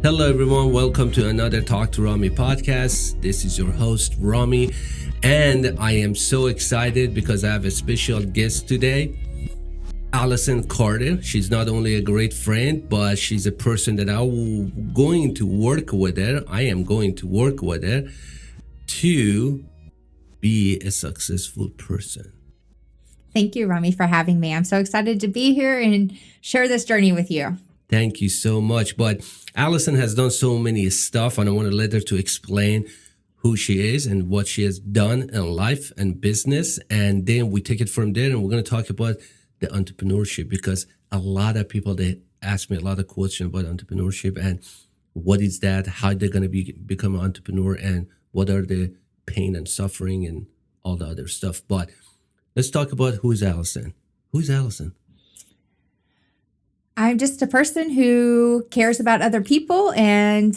Hello, everyone. Welcome to another Talk2Rami podcast. This is your host, Rami, and I am so excited because I have a special guest today, Allyson Carter. She's not only a great friend, but she's a person that I'm going to work with her. I am going to work with her to be a successful person. Thank you, Rami, for having me. I'm so excited to be here and share this journey with you. Thank you so much. But Allyson has done so many stuff, and I want to let her to explain who she is and what she has done in life and business. And then we take it from there, and we're going to talk about the entrepreneurship, because a lot of people, they ask me a lot of questions about entrepreneurship and what is that, how they're going to become an entrepreneur, and what are the pain and suffering and all the other stuff. But let's talk about who is Allyson. Who is Allyson? I'm just a person who cares about other people and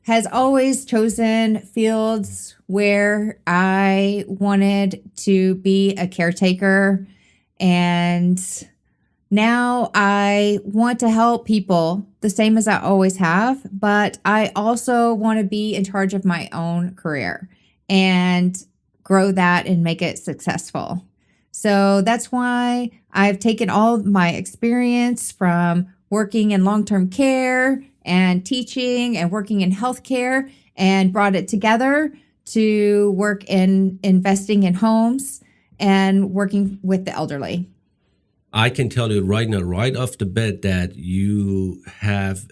has always chosen fields where I wanted to be a caretaker. And now I want to help people the same as I always have, but I also want to be in charge of my own career and grow that and make it successful. So that's why I've taken all my experience from working in long-term care and teaching and working in healthcare and brought it together to work in investing in homes and working with the elderly. I can tell you right now, right off the bat, that you have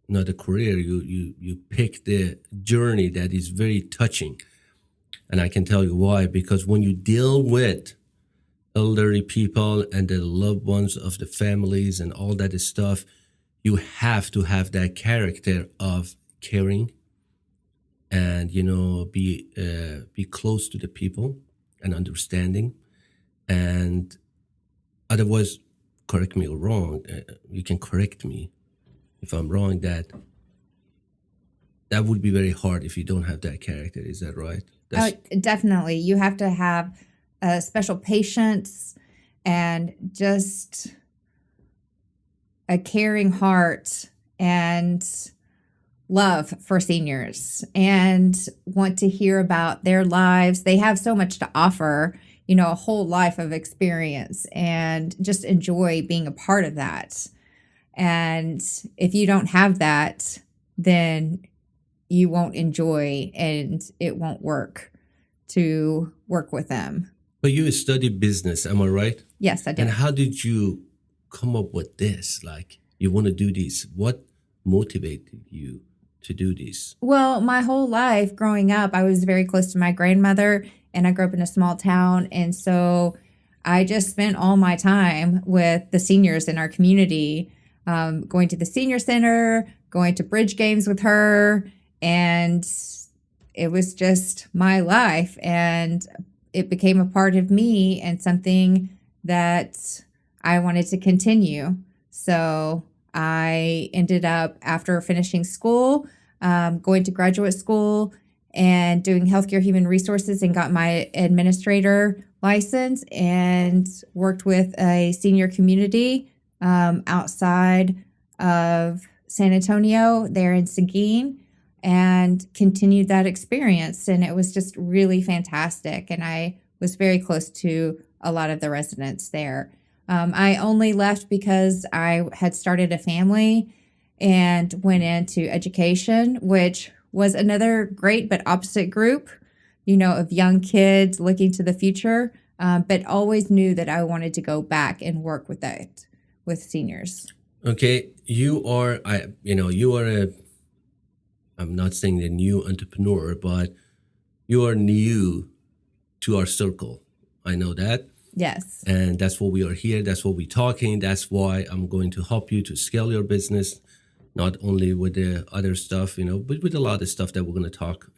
not a career. You picked a journey that is very touching. And I can tell you why, because when you deal with elderly people and the loved ones of the families and all that stuff, you have to have that character of caring and, be close to the people and understanding. And otherwise, correct me or wrong, you can correct me if I'm wrong, that would be very hard if you don't have that character. Is that right? Definitely. You have to have a special patience and just a caring heart and love for seniors and want to hear about their lives. They have so much to offer, a whole life of experience, and just enjoy being a part of that. And if you don't have that, then you won't enjoy and it won't work to work with them. But you studied business, am I right? Yes, I did. And how did you come up with this? Like, you want to do this? What motivated you to do this? Well, my whole life growing up, I was very close to my grandmother, and I grew up in a small town. And so I just spent all my time with the seniors in our community, going to the senior center, going to bridge games with her. And it was just my life, and it became a part of me and something that I wanted to continue. So I ended up, after finishing school, going to graduate school and doing healthcare human resources, and got my administrator license and worked with a senior community outside of San Antonio, there in Seguin, and continued that experience. And it was just really fantastic. And I was very close to a lot of the residents there. I only left because I had started a family and went into education, which was another great but opposite group, of young kids looking to the future, but always knew that I wanted to go back and work with seniors. Okay, I'm not saying a new entrepreneur, but you are new to our circle. I know that. Yes. And that's what we are here. That's what we're talking. That's why I'm going to help you to scale your business, not only with the other stuff, but with a lot of stuff that we're going to talk,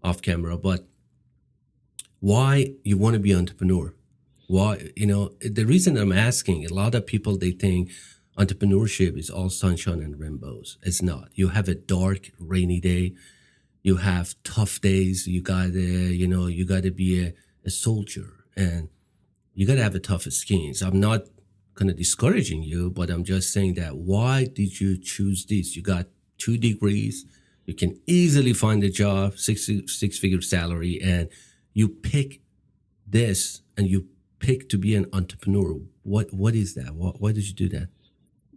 off camera. But why you want to be an entrepreneur? Why, the reason I'm asking, a lot of people, they think entrepreneurship is all sunshine and rainbows. It's not. You have a dark, rainy day. You have tough days. You gotta be a soldier, and you gotta have a tough skin. So I'm not kind of discouraging you, but I'm just saying that why did you choose this? You got 2 degrees, you can easily find a job, six-figure salary, and you pick this and you pick to be an entrepreneur. What is that? Why did you do that?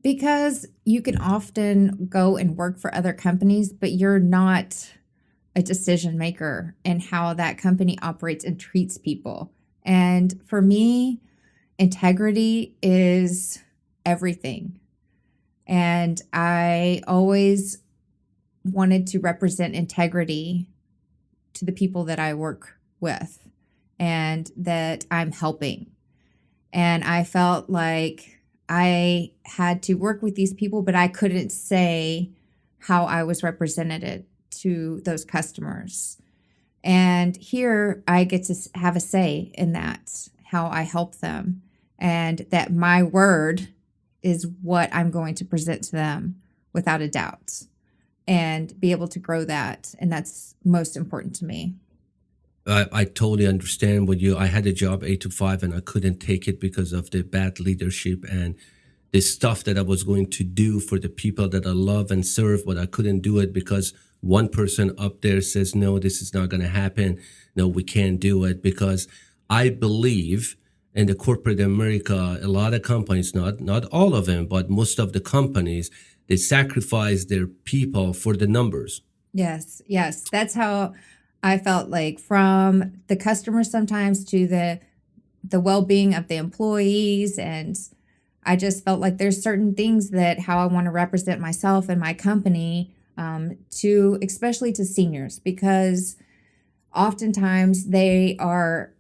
Because you can often go and work for other companies, but you're not a decision maker in how that company operates and treats people. And for me, integrity is everything. And I always wanted to represent integrity to the people that I work with and that I'm helping. And I felt like I had to work with these people, but I couldn't say how I was represented to those customers. And here I get to have a say in that, how I help them, and that my word is what I'm going to present to them without a doubt, and be able to grow that. And that's most important to me. I totally understand what you. I had a job 8 to 5, and I couldn't take it because of the bad leadership and the stuff that I was going to do for the people that I love and serve, but I couldn't do it because one person up there says, no, this is not going to happen. No, we can't do it. Because I believe in the corporate America, a lot of companies, not all of them, but most of the companies, they sacrifice their people for the numbers. Yes, yes. That's how I felt, like, from the customers sometimes to the well-being of the employees. And I just felt like there's certain things that how I want to represent myself and my company, to especially to seniors, because oftentimes they are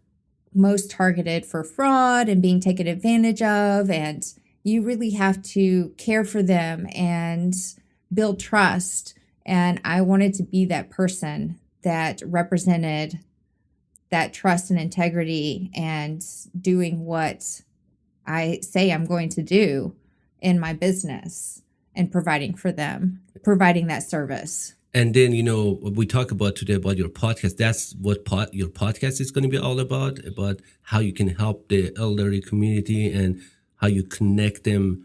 most targeted for fraud and being taken advantage of. And you really have to care for them and build trust. And I wanted to be that person that represented that trust and integrity and doing what I say I'm going to do in my business and providing for them, providing that service. And then, we talk about today about your podcast. That's what your podcast is going to be all about how you can help the elderly community and how you connect them,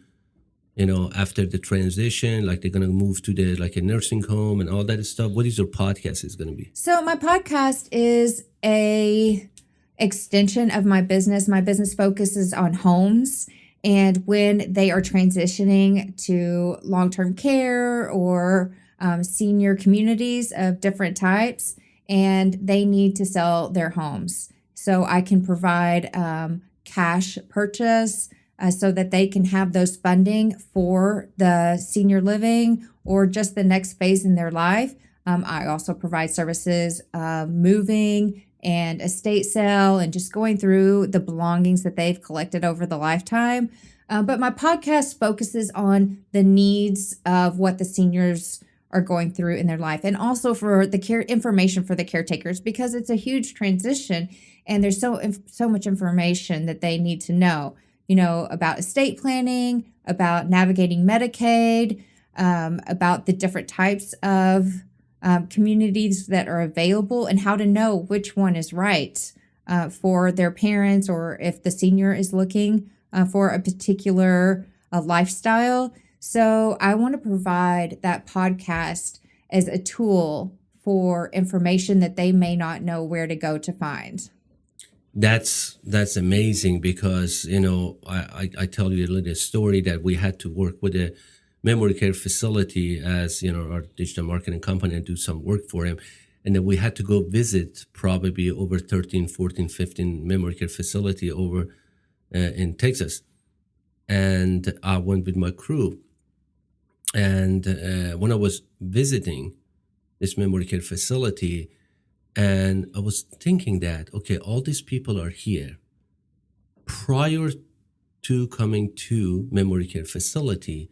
after the transition, like they're going to move to like a nursing home and all that stuff. What is your podcast is going to be? So my podcast is a extension of my business. My business focuses on homes and when they are transitioning to long-term care or senior communities of different types, and they need to sell their homes. So I can provide cash purchase so that they can have those funding for the senior living or just the next phase in their life. I also provide services moving and estate sale and just going through the belongings that they've collected over the lifetime. But my podcast focuses on the needs of what the seniors are going through in their life, and also for the care information for the caretakers, because it's a huge transition and there's so much information that they need to know, about estate planning, about navigating Medicaid, about the different types of communities that are available and how to know which one is right for their parents, or if the senior is looking for a particular lifestyle. So I want to provide that podcast as a tool for information that they may not know where to go to find. That's amazing, because I tell you a little story that we had to work with a memory care facility as our digital marketing company and do some work for him, and then we had to go visit probably over 13, 14, 15 memory care facility over in Texas, and I went with my crew. And when I was visiting this memory care facility, and I was thinking that, okay, all these people are here. Prior to coming to memory care facility,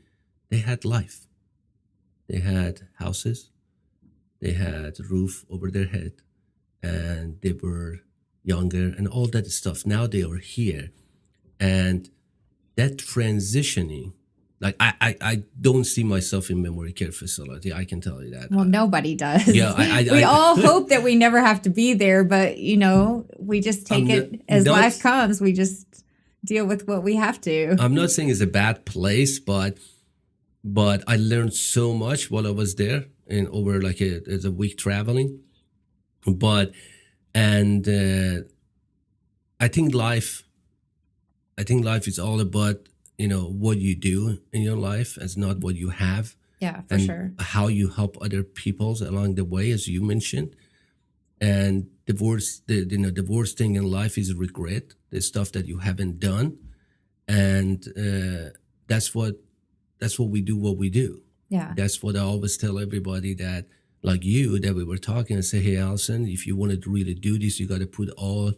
they had life. They had houses. They had a roof over their head. And they were younger and all that stuff. Now they are here. And that transitioning, like I don't see myself in memory care facility. I can tell you that. Well, nobody does. Yeah, we all hope that we never have to be there, but we just take it as life comes. We just deal with what we have to. I'm not saying it's a bad place, but I learned so much while I was there and over like as a week traveling. But and I think life is all about what you do in your life, as not what you have, Yeah, for and sure. how you help other peoples along the way, as you mentioned. And the worst thing in life is regret, the stuff that you haven't done, and that's what we do. What we do. Yeah. That's what I always tell everybody that, like you, that we were talking and say, hey, Allyson, if you wanted to really do this, you got to put all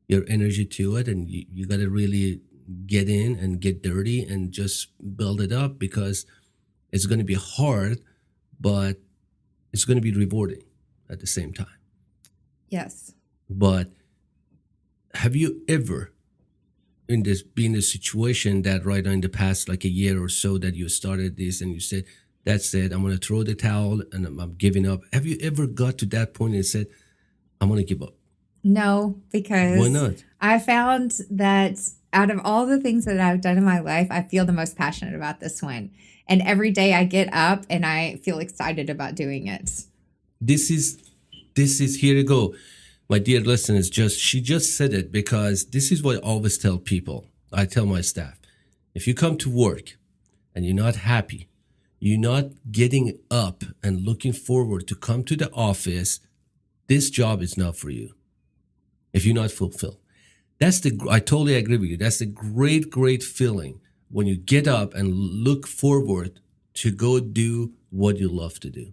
your energy to it, and you got to really get in and get dirty and just build it up, because it's going to be hard, but it's going to be rewarding at the same time. Yes. But have you ever been in a situation that right now in the past like a year or so that you started this and you said, that's it, I'm going to throw the towel and I'm giving up? Have you ever got to that point and said, I'm going to give up? No, because Why not? I found that out of all the things that I've done in my life, I feel the most passionate about this one. And every day I get up and I feel excited about doing it. This is here you go. My dear listeners, she just said it, because this is what I always tell people. I tell my staff, if you come to work and you're not happy, you're not getting up and looking forward to come to the office, this job is not for you. If you're not fulfilled, I totally agree with you. That's a great feeling when you get up and look forward to go do what you love to do.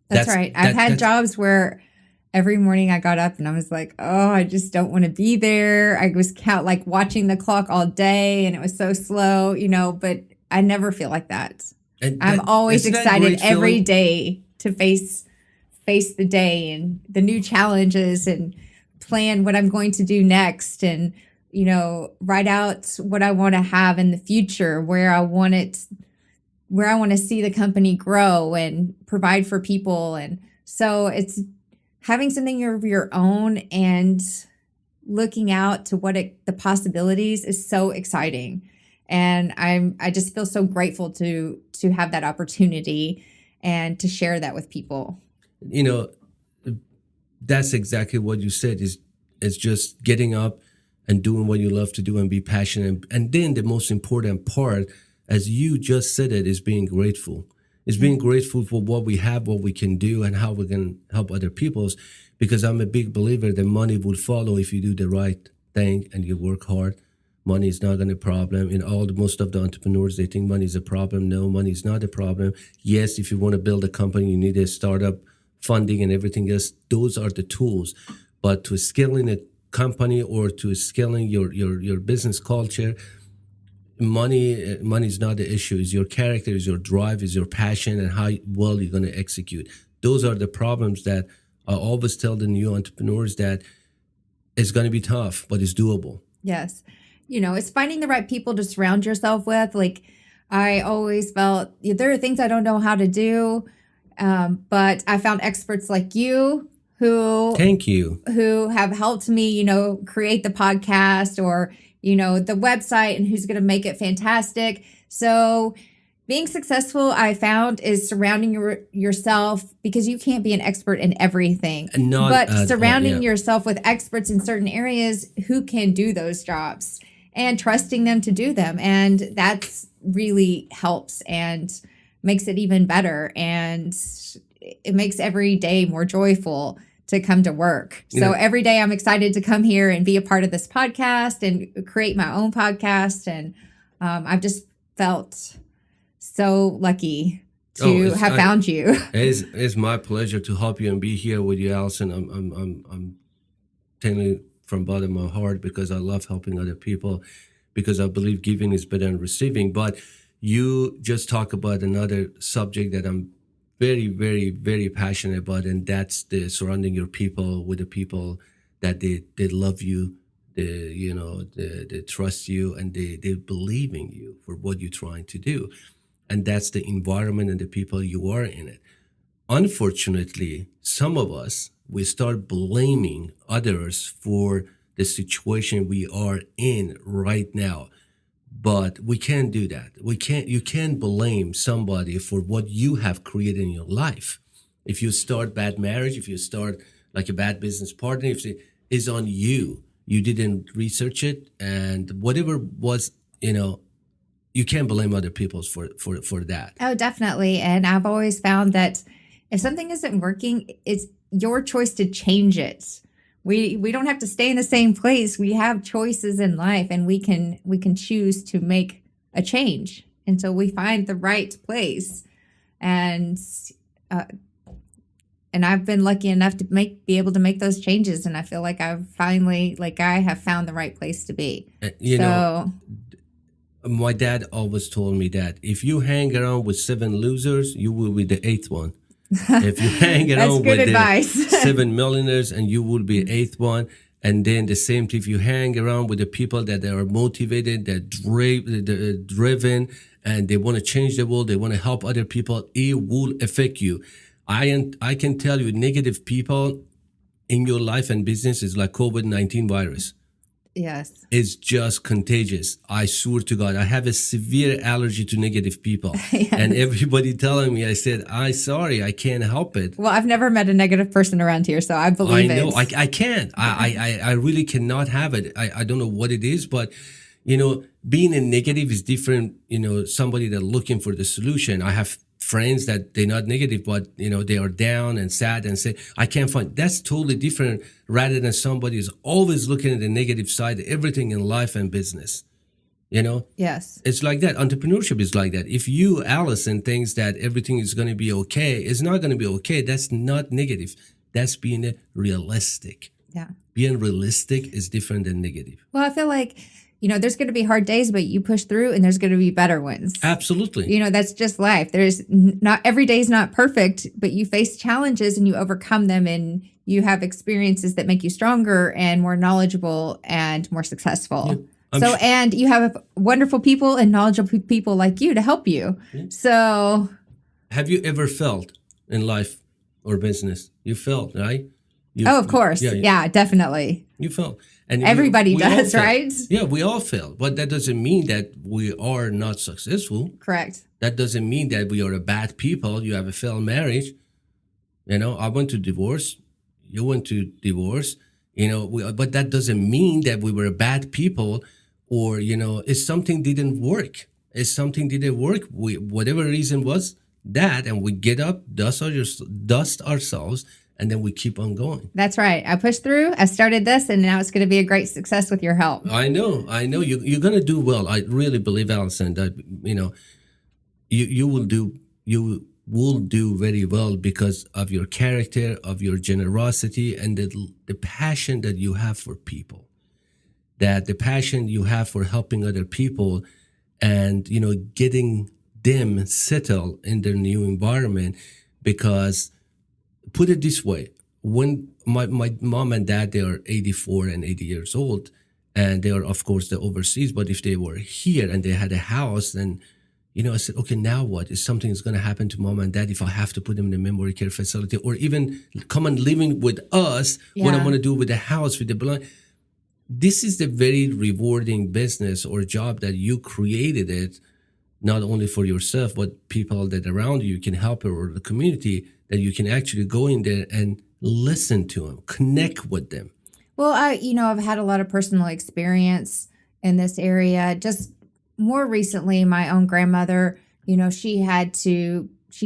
That's right. I've had jobs where every morning I got up and I was like, oh, I just don't want to be there. I was watching the clock all day and it was so slow, but I never feel like that. And I'm always excited every day to face the day and the new challenges and plan what I'm going to do next, and write out what I want to have in the future, where I want to see the company grow and provide for people. And so it's having something of your own and looking out to the possibilities is so exciting. And I just feel so grateful to have that opportunity and to share that with people. That's exactly what you said. Is just getting up and doing what you love to do and be passionate. And then the most important part, as you just said it, is being grateful. It's being grateful for what we have, what we can do, and how we can help other people's. Because I'm a big believer that money will follow if you do the right thing and you work hard. Money is not going to be a problem. Most of the entrepreneurs, they think money is a problem. No, money is not a problem. Yes, if you want to build a company, you need a startup funding and everything else. Those are the tools. But to scaling a company or to scaling your business culture, money is not the issue. It's your character, is your drive, is your passion, and how well you're going to execute. Those are the problems that I always tell the new entrepreneurs, that it's going to be tough, but it's doable. Yes. It's finding the right people to surround yourself with. Like, I always felt there are things I don't know how to do, but I found experts like you Thank you. Who have helped me, create the podcast or, the website, and who's going to make it fantastic. So being successful, I found, is surrounding yourself, because you can't be an expert in everything, but surrounding yourself with experts in certain areas who can do those jobs and trusting them to do them. And that's really helps and makes it even better. And it makes every day more joyful to come to work. So every day I'm excited to come here and be a part of this podcast and create my own podcast. And I've just felt so lucky to have found you. It's my pleasure to help you and be here with you, Allyson. I'm telling you from the bottom of my heart, because I love helping other people, because I believe giving is better than receiving. But you just talk about another subject that I'm very, very, very passionate about, and that's the surrounding your people with the people that they love you, they trust you, and they believe in you for what you're trying to do. And that's the environment and the people you are in it. Unfortunately, some of us, we start blaming others for the situation we are in right now. But we can't do that. You can't blame somebody for what you have created in your life. If you start bad marriage, if you start like a bad business partner, if it is on you, you didn't research it, and whatever was, you can't blame other people for that. Oh, definitely. And I've always found that if something isn't working, it's your choice to change it. We don't have to stay in the same place. We have choices in life, and we can choose to make a change until we find the right place. And I've been lucky enough to be able to make those changes, and I feel like I have found the right place to be. My dad always told me that if you hang around with 7 losers, you will be the 8th one. If you hang around with the 7 millionaires, and you will be 8th one. And then the same thing, if you hang around with the people that are motivated, that driven, and they want to change the world, they want to help other people, it will affect you. I can tell you, negative people in your life and business is like COVID-19 virus. Yes. It's just contagious. I swear to God, I have a severe allergy to negative people. Yes. And everybody telling me, I said, sorry, I can't help it. Well, I've never met a negative person around here, so I believe it. I know, I can't. I really cannot have it. I don't know what it is, but, being a negative is different, somebody that's looking for the solution. I have friends that they're not negative, but they are down and sad and say, I can't find. That's totally different rather than somebody who's always looking at the negative side of everything in life and business. Yes, it's like that. Entrepreneurship is like that. If you, Allyson, thinks that everything is going to be okay, it's not going to be okay. That's not negative. That's being realistic. Yeah, being realistic is different than negative. Well, I feel like there's going to be hard days, but you push through, and there's going to be better ones. Absolutely. That's just life. There's not every day is not perfect, but you face challenges and you overcome them, and you have experiences that make you stronger and more knowledgeable and more successful. Yeah, and you have wonderful people and knowledgeable people like you to help you. Yeah. So, have you ever felt in life or business? You felt, right? Of course. Yeah, definitely. You felt. And everybody does, right? Yeah, we all fail. But that doesn't mean that we are not successful. Correct. That doesn't mean that we are a bad people. You have a failed marriage. I went to divorce. You went to divorce. But that doesn't mean that we were bad people, or, if something didn't work. If something didn't work, whatever reason was that, and we get up, dust ourselves, and then we keep on going. That's right. I pushed through. I started this, and now it's going to be a great success with your help. I know. You're going to do well. I really believe, Allyson, that you will do very well because of your character, of your generosity, and the passion that you have for people. That the passion you have for helping other people, and getting them settled in their new environment. Because, put it this way, when my mom and dad, they are 84 and 80 years old, and they are, of course, they're overseas. But if they were here and they had a house, then, I said, okay, now what? If something is going to happen to mom and dad, if I have to put them in a memory care facility, or even come and living with us, what I'm going to do with the house, with the blind. This is the very rewarding business or job that you created it, not only for yourself, but people that around you can help, or the community, that you can actually go in there and listen to them, connect with them. Well, I've had a lot of personal experience in this area. Just more recently, my own grandmother, she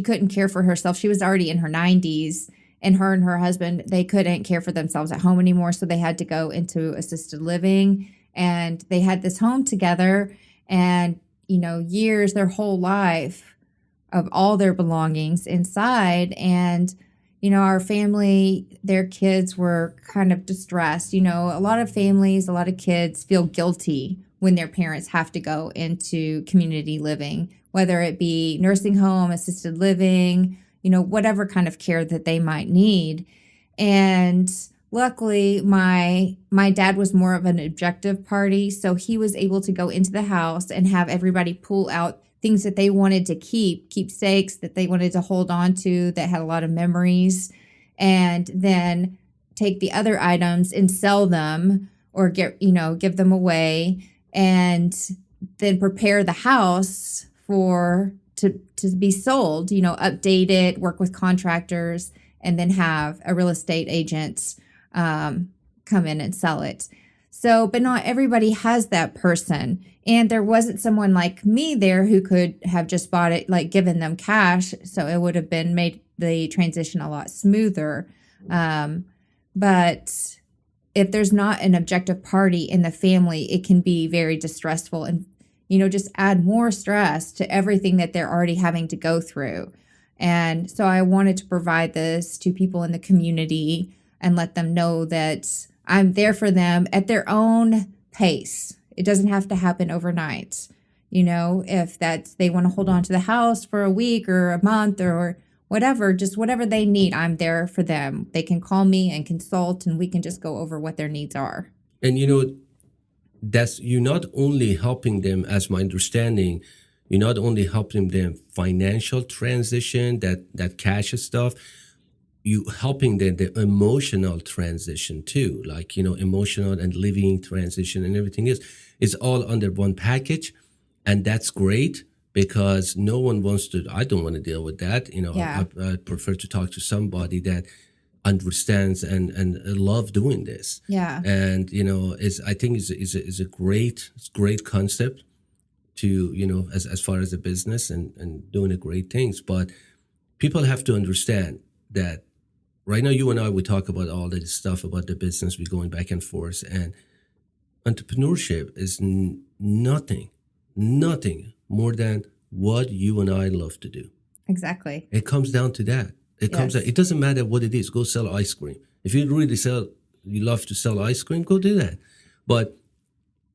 couldn't care for herself. She was already in her 90s, and her husband, they couldn't care for themselves at home anymore. So they had to go into assisted living, and they had this home together, and, years, their whole life, of all their belongings inside. And, our family, their kids were kind of distressed. A lot of families, a lot of kids feel guilty when their parents have to go into community living, whether it be nursing home, assisted living, whatever kind of care that they might need. And luckily, my dad was more of an objective party, so he was able to go into the house and have everybody pull out things that they wanted to keepsakes that they wanted to hold on to, that had a lot of memories, and then take the other items and sell them, or give them away, and then prepare the house to be sold, update it, work with contractors, and then have a real estate agent come in and sell it. So, but not everybody has that person. And there wasn't someone like me there who could have just bought it, like given them cash. So it would have been made the transition a lot smoother. But if there's not an objective party in the family, it can be very distressful and, just add more stress to everything that they're already having to go through. And so I wanted to provide this to people in the community and let them know that I'm there for them at their own pace. It doesn't have to happen overnight. If they want to hold on to the house for a week or a month or whatever, just whatever they need, I'm there for them. They can call me and consult, and we can just go over what their needs are. And that's, you're not only helping them, as my understanding, you're not only helping them financial transition, that cash stuff, you helping them the emotional transition too, like emotional and living transition and everything is all under one package. And that's great, because no one wants to, I don't want to deal with that. Yeah. I prefer to talk to somebody that understands and love doing this. Yeah. And I think is a great concept to as far as a business and doing great things. But people have to understand that right now, you and I, we talk about all that stuff about the business, we're going back and forth, and entrepreneurship is nothing more than what you and I love to do. Exactly. It comes down to that. It comes out, it doesn't matter what it is. Go sell ice cream. If you really you love to sell ice cream, go do that. But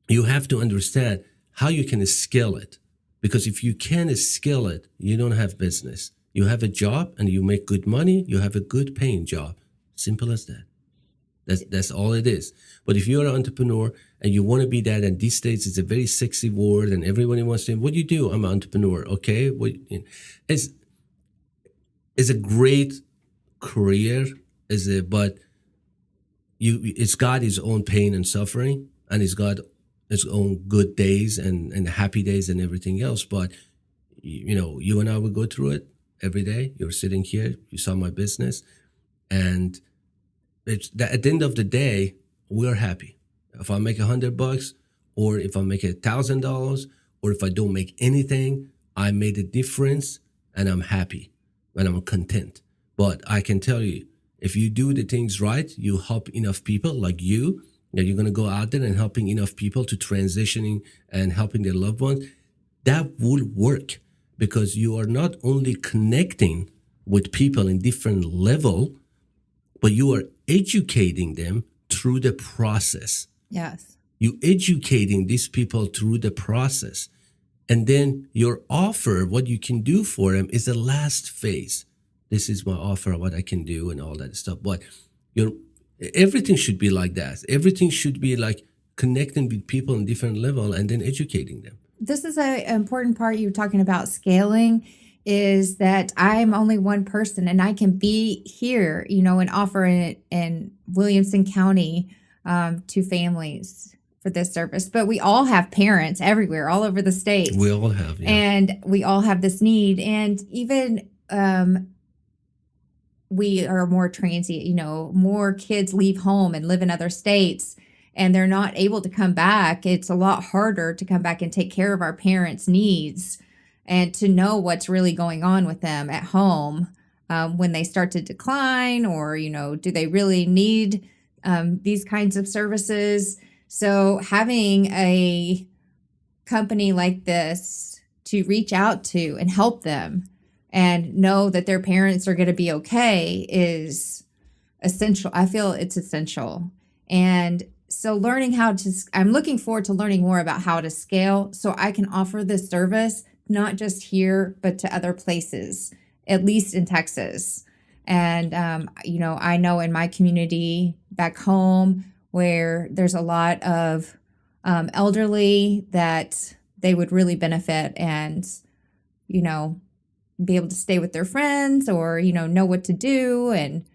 you have to understand how you can scale it. Because if you can't scale it, you don't have business. You have a job and you make good money, you have a good paying job. Simple as that. That's all it is. But if you're an entrepreneur and you want to be that, and these days it's a very sexy word and everybody wants to, what do you do? I'm an entrepreneur. Okay. It's a great career, but it's got its own pain and suffering, and it's got its own good days and happy days and everything else. But you and I will go through it every day. You're sitting here, you saw my business, and it's that at the end of the day, we're happy. If I make $100, or if I make $1,000, or if I don't make anything, I made a difference and I'm happy and I'm content. But I can tell you, if you do the things right, you help enough people like you, that you're going to go out there and helping enough people to transitioning and helping their loved ones, that will work, because you are not only connecting with people in different level, but you are educating them through the process. Yes. You educating these people through the process. And then your offer, what you can do for them, is the last phase. This is my offer, what I can do and all that stuff. But everything should be like that. Everything should be like connecting with people on different level and then educating them. This is an important part you were talking about scaling, is that I'm only one person and I can be here, and offer it in Williamson County to families for this service. But we all have parents everywhere, all over the state. We all have, yeah. And we all have this need. And even we are more transient, more kids leave home and live in other states, and they're not able to come back. It's a lot harder to come back and take care of our parents' needs and to know what's really going on with them at home when they start to decline, or, do they really need these kinds of services? So having a company like this to reach out to and help them and know that their parents are going to be okay is essential. I feel it's essential. And so I'm looking forward to learning more about how to scale so I can offer this service, not just here, but to other places, at least in Texas. And, I know in my community back home where there's a lot of elderly that they would really benefit and, be able to stay with their friends or, know what to do. And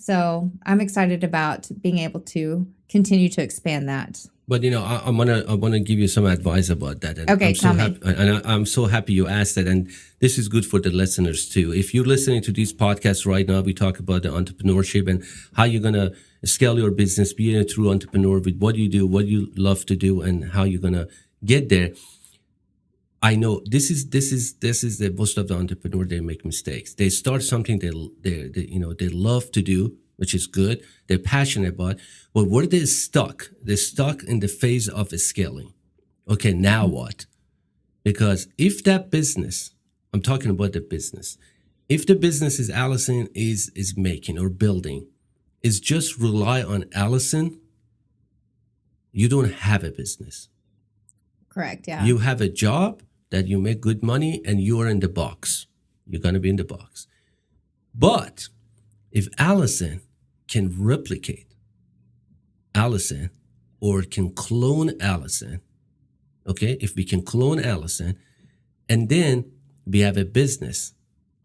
So I'm excited about being able to continue to expand that. But I wanna give you some advice about that, and Okay, I'm so tell me. happy, and I'm so happy you asked that, and this is good for the listeners too. If you're listening to these podcasts right now, we talk about the entrepreneurship and how you're gonna scale your business, be a true entrepreneur with what you do, what you love to do, and how you're gonna get there. I know this is the most of the entrepreneur, they make mistakes. They start something they love to do, which is good. They're passionate about, but where they're stuck. They're stuck in the phase of scaling. Okay, now what? Because if that business, I'm talking about the business, if the business is Allyson is making or building, is just rely on Allyson, you don't have a business. Correct. Yeah. You have a job that you make good money and you are in the box. You're going to be in the box. But if Allyson can replicate Allyson or can clone Allyson, okay, if we can clone Allyson, and then we have a business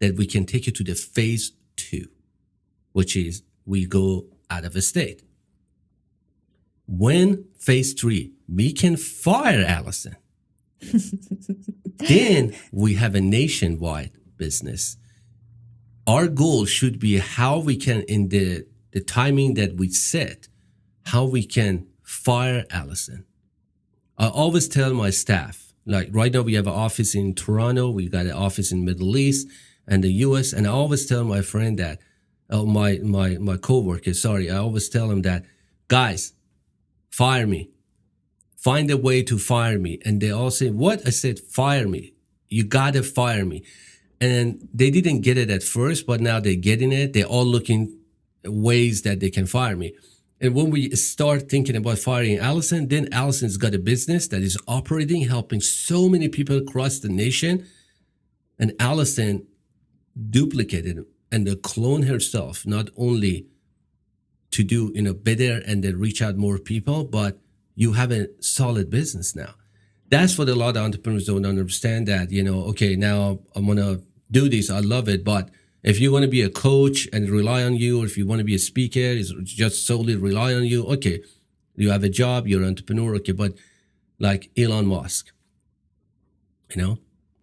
that we can take you to the phase 2, which is we go out of a state. When phase 3, we can fire Allyson. Then we have a nationwide business. Our goal should be how we can, in the timing that we set, how we can fire Allyson. I always tell my staff, like right now we have an office in Toronto, we got an office in Middle East and the US, and I always tell my friend that, my coworker, I always tell him that, guys, fire me. Find a way to fire me. And they all say, what? I said, fire me. You gotta fire me. And they didn't get it at first, but now they're getting it. They're all looking at ways that they can fire me. And when we start thinking about firing Allyson, then Allyson's got a business that is operating, helping so many people across the nation. And Allyson duplicated and clone herself, not only to do better and then reach out more people, but you have a solid business now. That's what a lot of entrepreneurs don't understand, that, okay, now I'm going to do this. I love it. But if you want to be a coach and rely on you, or if you want to be a speaker, is just solely rely on you. Okay, you have a job, you're an entrepreneur. Okay, but like Elon Musk,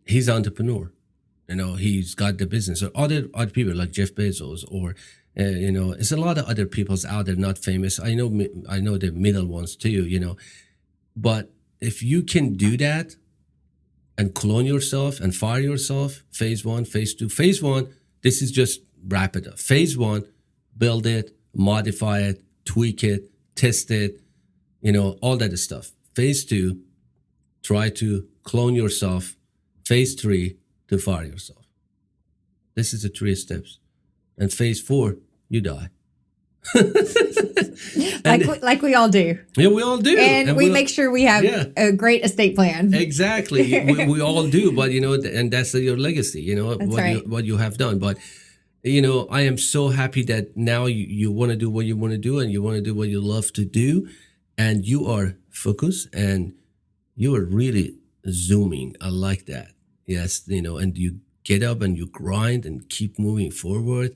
he's an entrepreneur. He's got the business. Or other people like Jeff Bezos, or it's a lot of other people's out there, not famous. I know the middle ones too, But if you can do that and clone yourself and fire yourself, phase 1, phase 2, phase 1, this is just wrap it up. Phase 1, build it, modify it, tweak it, test it, all that stuff. Phase 2, try to clone yourself. Phase 3, to fire yourself. This is the 3 steps. And phase 4, you die. like we all do. Yeah, we all do. And we make sure we have a great estate plan. Exactly. we all do, but and that's your legacy, That's what you have done. But I am so happy that now you want to do what you want to do, and you want to do what you love to do, and you are focused and you are really zooming. I like that. Yes, and you get up and you grind and keep moving forward.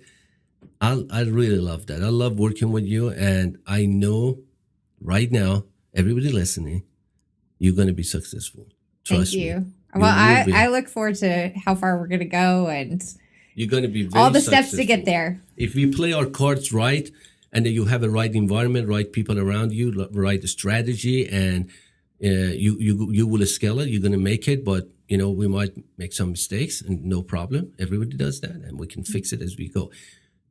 I really love that. I love working with you, and I know right now, everybody listening, you're going to be successful. Trust Thank you. me. Well, I look forward to how far we're going to go, and you're going to be very all the successful. steps to get there. If we play our cards right, and then you have a right environment, right people around you, right strategy, and you will scale it, you're going to make it, but we might make some mistakes, and no problem. Everybody does that, and we can fix it as we go.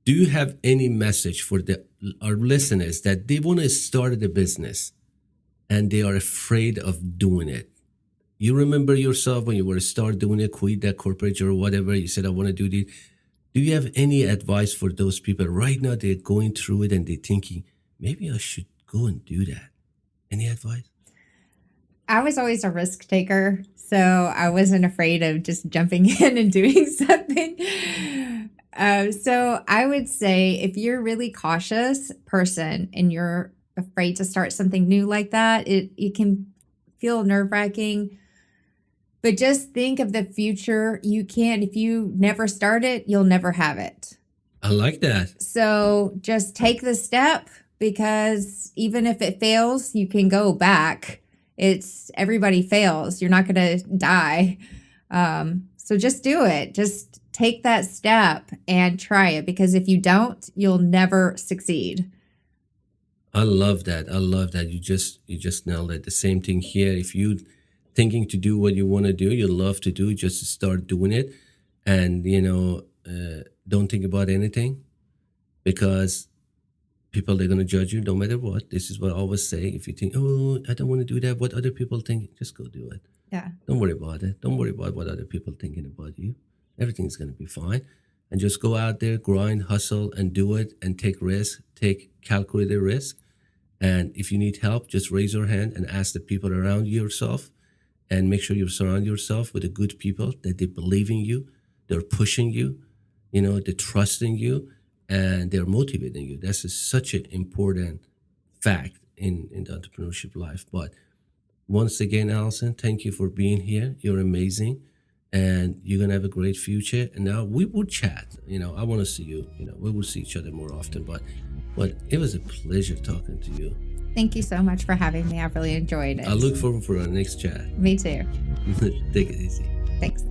Do you have any message for our listeners that they want to start a business and they are afraid of doing it? You remember yourself when you were start doing it, quit that corporate or whatever, you said, I want to do this. Do you have any advice for those people right now? They're going through it and they're thinking, maybe I should go and do that. Any advice? I was always a risk taker, so I wasn't afraid of just jumping in and doing something. So I would say if you're a really cautious person and you're afraid to start something new like that, it can feel nerve-wracking. But just think of the future. If you never start it, you'll never have it. I like that. So just take the step, because even if it fails, you can go back. It's everybody fails. You're not going to die. So just do it. Just take that step and try it, because if you don't, you'll never succeed. I love that. I love that. You just nailed it. The same thing here. If you thinking to do what you want to do, you love to do, just start doing it, and don't think about anything, because people, they're gonna judge you no matter what. This is what I always say. If you think, oh, I don't want to do that, what other people think, just go do it. Yeah. Don't worry about it. Don't worry about what other people thinking about you. Everything's gonna be fine. And just go out there, grind, hustle, and do it, and take risk, take calculated risk. And if you need help, just raise your hand and ask the people around yourself, and make sure you surround yourself with the good people that they believe in you, they're pushing you, they're trusting you, and they're motivating you. That's such an important fact in the entrepreneurship life. But once again, Allyson, thank you for being here. You're amazing, and you're gonna have a great future. And now we will chat. I want to see you. We will see each other more often. But it was a pleasure talking to you. Thank you so much for having me. I've really enjoyed it. I look forward for our next chat. Me too. Take it easy. Thanks.